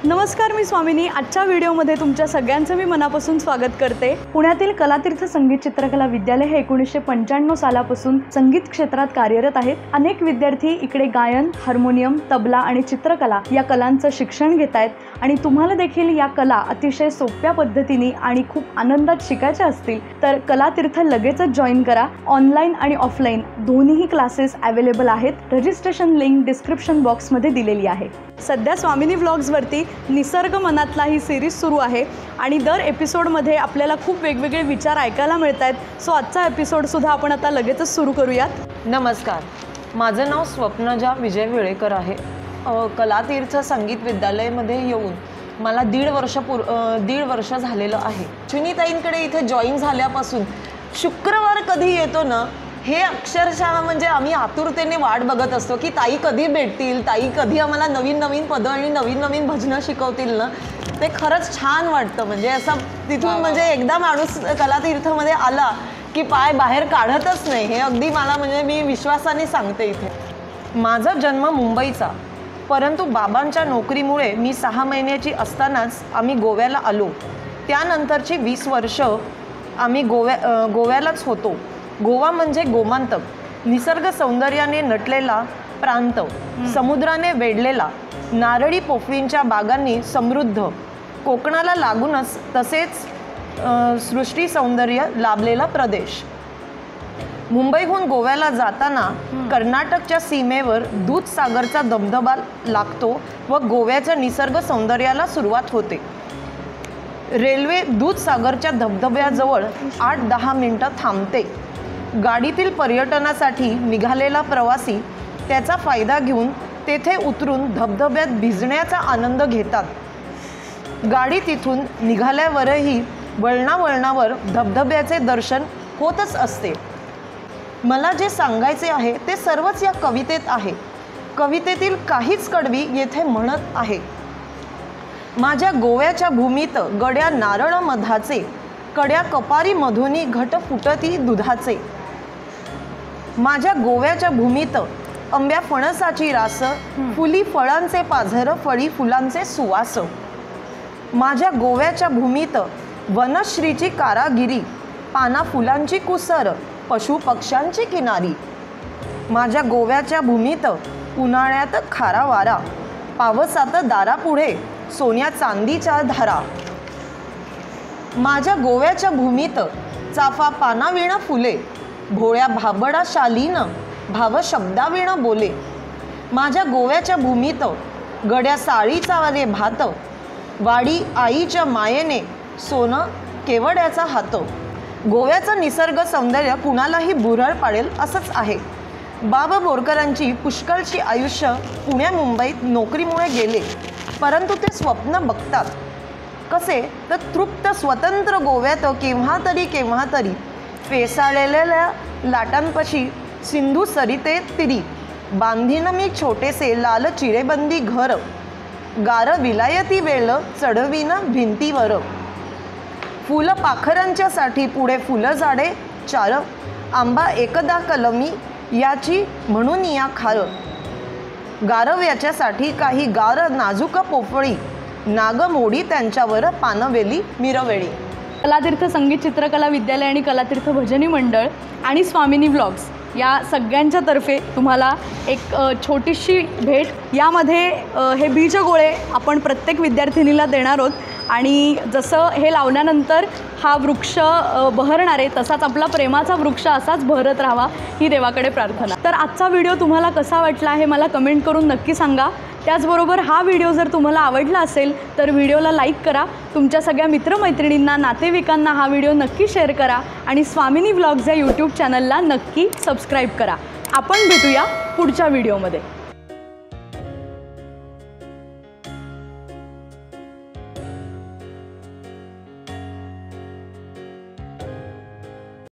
नमस्कार, मी स्वामिनी। आजच्या व्हिडिओमध्ये तुमच्या सगळ्यांचं मी मनापासून स्वागत करते। पुण्यातील कलातीर्थ संगीत चित्रकला विद्यालय हे 1995 सालापासून संगीत क्षेत्रात कार्यरत आहेत। अनेक विद्यार्थी इकडे गायन, हार्मोनियम, तबला आणि चित्रकला या कलांचं शिक्षण घेत आहेत आणि तुम्हाला देखील या कला अतिशय सोप्या पद्धतीने आणि खूप आनंदात शिकायच्या असतील तर कलातीर्थ लगेचच जॉइन करा। ऑनलाइन आणि ऑफलाइन दोन्हीही क्लासेस अवेलेबल आहेत। रजिस्ट्रेशन लिंक डिस्क्रिप्शन बॉक्समध्ये दिलेली आहे। सध्या स्वामिनी व्लॉग्स वरती निसर्ग मनातला ही सिरीज सुरू आहे आणि दर एपिसोडमध्ये आपल्याला खूप वेगवेगळे विचार ऐकायला मिळतात। सो आजचा एपिसोड सुद्धा आपण आता लगेचच सुरू करूयात। नमस्कार, माझं नाव स्वप्नजा विजय वेळेकर आहे। कलातीर्थ संगीत विद्यालयामध्ये येऊन मला दीड वर्ष झालेलं आहे। अश्विनीताईंकडे इथे जॉईन झाल्यापासून शुक्रवार कधी येतो ना हे अक्षरशः म्हणजे आम्ही आतुरतेने वाट बघत असतो की ताई कधी भेटतील, ताई कधी आम्हाला नवीन नवीन पदं आणि नवीन नवीन भजनं शिकवतील ना। ते खरंच छान वाटतं। म्हणजे असं तिथून म्हणजे एकदा माणूस कलातीर्थमध्ये आला की पाय बाहेर काढतच नाही। हे अगदी मला म्हणजे मी विश्वासाने सांगते। इथे माझा जन्म मुंबईचा, परंतु बाबांच्या नोकरीमुळे मी 6 महिन्याची असतानाच आम्ही गोव्याला आलो। त्यानंतरची 20 वर्ष आम्ही गोव्यालाच होतो। गोवा म्हणजे गोमांतक, निसर्ग सौंदर्याने नटलेला प्रांत, समुद्राने वेढलेला, नारळी पोफळींच्या बागांनी समृद्ध, कोकणाला लागूनच तसेच सृष्टी सौंदर्य लाभलेला प्रदेश। मुंबईहून गोव्याला जाताना कर्नाटकच्या सीमेवर दूधसागरचा धबधबा लागतो व गोव्याच्या निसर्ग सौंदर्याला सुरुवात होते। रेल्वे दूधसागरच्या धबधब्याजवळ 8-10 मिनिटं थांबते। गाडीतील पर्यटनासाठी निघालेला प्रवासी त्याचा फायदा घेऊन तेथे उतरून धबधब्यात भिजण्याचा आनंद घेतात। गाडी तिथून निघाल्यावरही वळणावळणावर धबधब्याचे दर्शन होतच असते। मला जे सांगायचे आहे ते सर्वच या कवितेत आहे। कवितेतील काहीच कडवी येथे म्हणत आहे। माझ्या गोव्याच्या भूमीत गड्या नारळ मधाचे, कड्या कपारी मधुनी घट फुटती दुधाचे। माझ्या गोव्याच्या भूमीत आंब्या फणसाची रास, फुली फळांचे पाझर, फळी फुलांचे सुवास। माझ्या गोव्याच्या भूमीत वनश्रीची कारागिरी, पाना फुलांची कुसर, पशु पक्ष्यांची किनारी। माझ्या गोव्याच्या भूमीत उन्हाळ्यात खारा वारा, पावसात दारापुढे सोन्या चांदीच्या धारा। माझ्या गोव्याच्या भूमीत चाफा पानाविण फुले, भोळ्या भाबडा शालीन भाव शब्दाविण बोले। माझ्या गोव्याच्या भूमीत गड्या साळीचा रे भात, वाडी आईच्या मायेने सोनं केवड्याचा हात। गोव्याचं निसर्ग सौंदर्य कुणालाही भुरळ पाडेल असंच आहे। बाबा बोरकरांची पुष्कळची आयुष्य पुण्या मुंबईत नोकरीमुळे गेले, परंतु ते स्वप्न बघतात कसे तर तृप्त स्वतंत्र गोव्यात केव्हा तरी फेसाळलेल्या लाटांपाशी सिंधू सरिते तिरी, बांधीन मी छोटेसे लाल चिरेबंदी घर, गार विलायती वेळ चढवीन भिंतीवर। फुल पाखरांच्या साठी पुढे फुलं झाडे 4, आंबा एकदा कलमी याची म्हणून या खार। गारव्याच्यासाठी काही गार नाजूक पोफळी, नागमोडी त्यांच्यावर पानवेली मिरवेळी। कलातीर्थ संगीत चित्रकला विद्यालय आणि कलातीर्थ भजनी मंडळ आणि स्वामिनी व्लॉग्स या सगळ्यांच्या तर्फे तुम्हाला एक छोटीशी भेट। यामध्ये हे बीजगोळे आपण प्रत्येक विद्यार्थिनीला देणार आहोत आणि जसं हे लावल्यानंतर हा वृक्ष बहरणार आहे तसाच आपला प्रेमाचा वृक्ष असाच बहरत राहावा ही देवाकडे प्रार्थना। तर आजचा व्हिडिओ तुम्हाला कसा वाटला आहे मला कमेंट करून नक्की सांगा। त्याचबरोबर हा व्हिडिओ जर तुम्हाला आवडला असेल तर व्हिडिओला लाईक करा, तुमच्या सगळ्या मित्रमैत्रिणींना नातेवाईकांना हा व्हिडिओ नक्की शेअर करा आणि स्वामिनी व्लॉग्स या यूट्यूब चॅनलला नक्की सबस्क्राईब करा। आपण भेटूया पुढच्या व्हिडिओमध्ये।